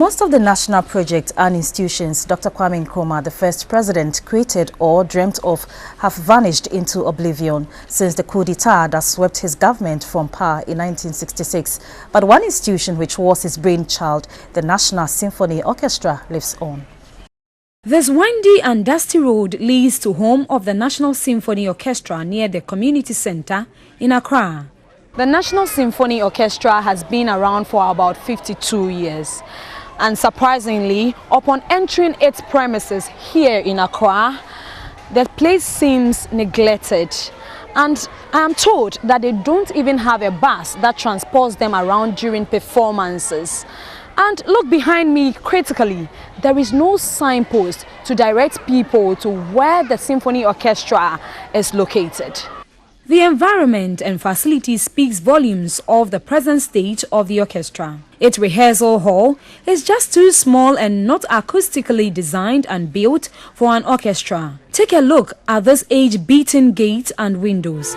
Most of the national projects and institutions Dr. Kwame Nkrumah, the first president, created or dreamt of have vanished into oblivion since the coup d'etat that swept his government from power in 1966. But one institution which was his brainchild, the National Symphony Orchestra, lives on. This windy and dusty road leads to home of the National Symphony Orchestra near the community center in Accra. The National Symphony Orchestra has been around for about 52 years. And surprisingly, upon entering its premises here in Accra, the place seems neglected. And I am told that they don't even have a bus that transports them around during performances. And look behind me critically, there is no signpost to direct people to where the Symphony Orchestra is located. The environment and facilities speaks volumes of the present state of the orchestra. Its rehearsal hall is just too small and not acoustically designed and built for an orchestra. Take a look at this age-beaten gate and windows.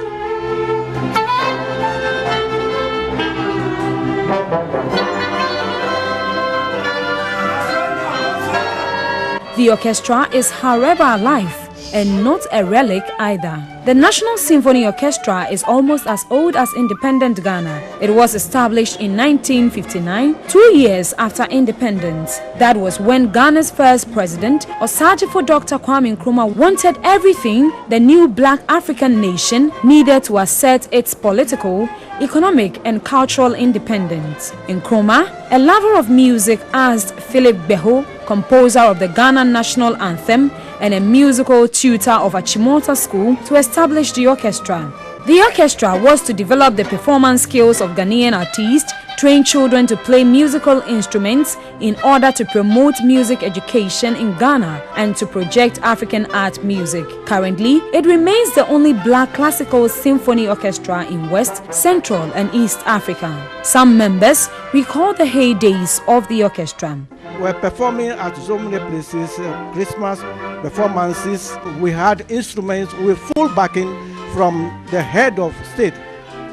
The orchestra is, however, alive and not a relic either. The National Symphony Orchestra is almost as old as independent Ghana. It was established in 1959, 2 years after independence. That was when Ghana's first president, Osagyefo Dr. Kwame Nkrumah, wanted everything the new black African nation needed to assert its political, economic and cultural independence. Nkrumah, a lover of music, asked Philip Beho, composer of the Ghana National Anthem and a musical tutor of Achimota School, to establish the orchestra. The orchestra was to develop the performance skills of Ghanaian artists, train children to play musical instruments in order to promote music education in Ghana and to project African art music. Currently, it remains the only black classical symphony orchestra in West, Central and East Africa. Some members recall the heydays of the orchestra. We're performing at so many places, Christmas performances. We had instruments with full backing from the head of state,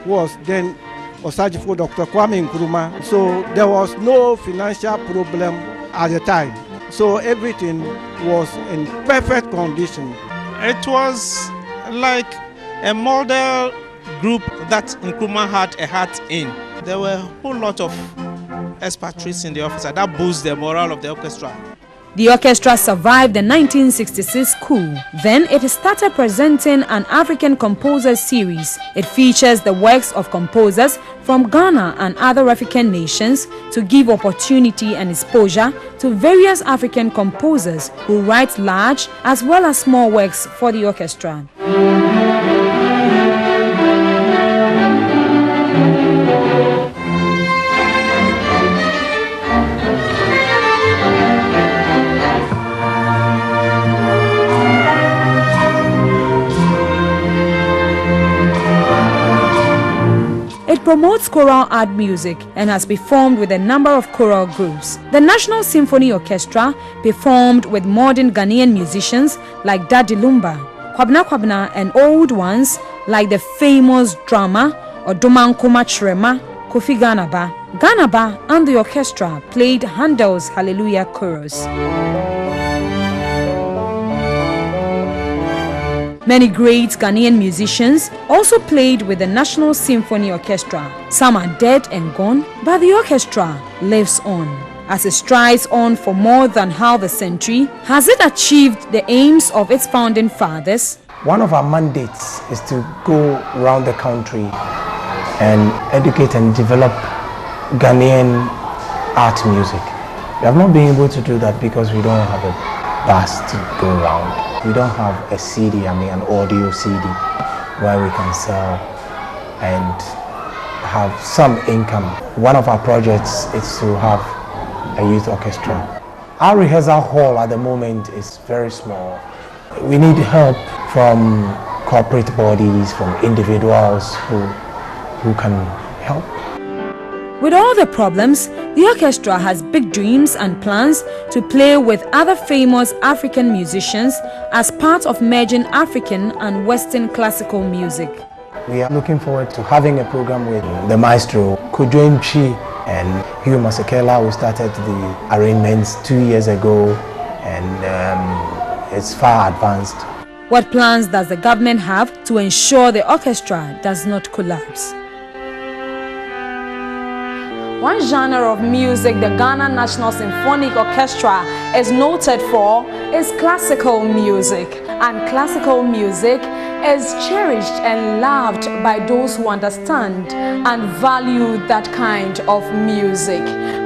was then Osagyefo Dr. Kwame Nkrumah. So there was no financial problem at the time. So everything was in perfect condition. It was like a model group that Nkrumah had a heart in. There were a whole lot of expatriates in the orchestra that boosted the morale of the orchestra. The orchestra survived the 1966 coup. Then it started presenting an African composers series. It features the works of composers from Ghana and other African nations to give opportunity and exposure to various African composers who write large as well as small works for the orchestra. It promotes choral art music and has performed with a number of choral groups. The National Symphony Orchestra performed with modern Ghanaian musicians like Daddy Lumba, Kwabna Kwabna, and old ones like the famous drummer Oduman Kumachrema, Kofi Ganaba. Ganaba and the orchestra played Handel's Hallelujah Chorus. Many great Ghanaian musicians also played with the National Symphony Orchestra. Some are dead and gone, but the orchestra lives on. As it strides on for more than half a century, has it achieved the aims of its founding fathers? One of our mandates is to go around the country and educate and develop Ghanaian art music. We have not been able to do that because we don't have a bus to go around. We don't have a CD, an audio CD, where we can sell and have some income. One of our projects is to have a youth orchestra. Our rehearsal hall at the moment is very small. We need help from corporate bodies, from individuals who can help. With all the problems, the orchestra has big dreams and plans to play with other famous African musicians as part of merging African and Western classical music. We are looking forward to having a program with the maestro Kojo Mchi And Hugh Masekela, we started the arrangements 2 years ago, and it's far advanced. What plans does the government have to ensure the orchestra does not collapse? One genre of music the Ghana National Symphonic Orchestra is noted for is classical music. And classical music is cherished and loved by those who understand and value that kind of music.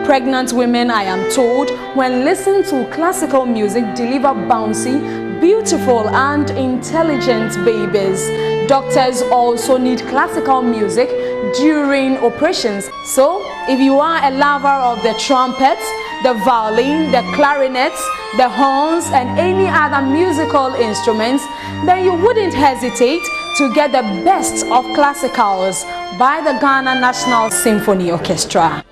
Pregnant women, I am told, when listening to classical music, deliver bouncy, beautiful and intelligent babies. Doctors also need classical music during operations. So, if you are a lover of the trumpets, the violin, the clarinets, the horns and any other musical instruments, then you wouldn't hesitate to get the best of classicals by the Ghana National Symphony Orchestra.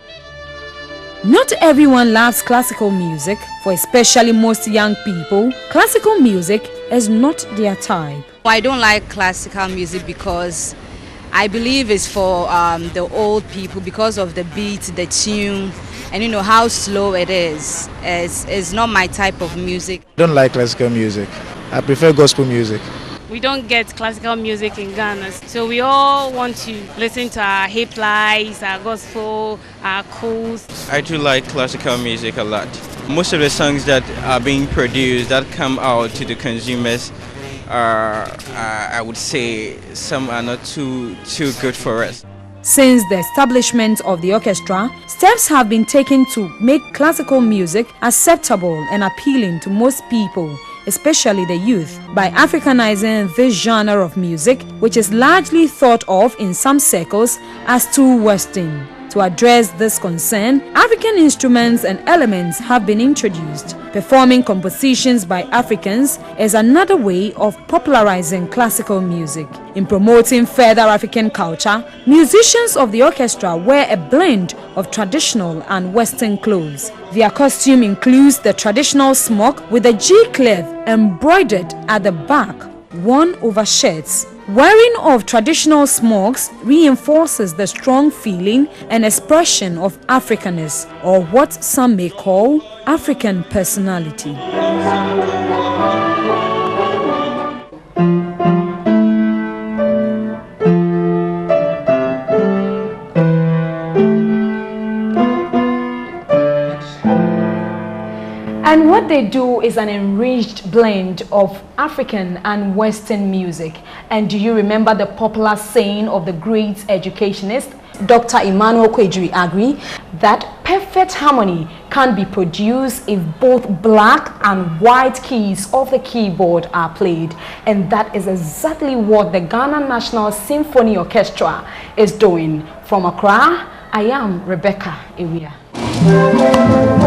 Not everyone loves classical music. For especially most young people, classical music is not their type. I don't like classical music because I believe it's for the old people because of the beat, the tune, and you know how slow it is. It's not my type of music. I don't like classical music. I prefer gospel music. We don't get classical music in Ghana, so we all want to listen to our hip lives, our gospel, our cools. I do like classical music a lot. Most of the songs that are being produced that come out to the consumers are, I would say, some are not too good for us. Since the establishment of the orchestra, steps have been taken to make classical music acceptable and appealing to most people, especially the youth, by Africanizing this genre of music, which is largely thought of in some circles as too Western. To address this concern, African instruments and elements have been introduced. Performing compositions by Africans is another way of popularizing classical music. In promoting further African culture, musicians of the orchestra wear a blend of traditional and Western clothes. Their costume includes the traditional smock with a G-clef embroidered at the back, worn over shirts. Wearing of traditional smocks reinforces the strong feeling and expression of Africanness, or what some may call African personality. And what they do is an enriched blend of African and Western music. And do you remember the popular saying of the great educationist, Dr. Emmanuel Kwejiri Agri, that perfect harmony can be produced if both black and white keys of the keyboard are played. And that is exactly what the Ghana National Symphony Orchestra is doing. From Accra, I am Rebeka Awuah.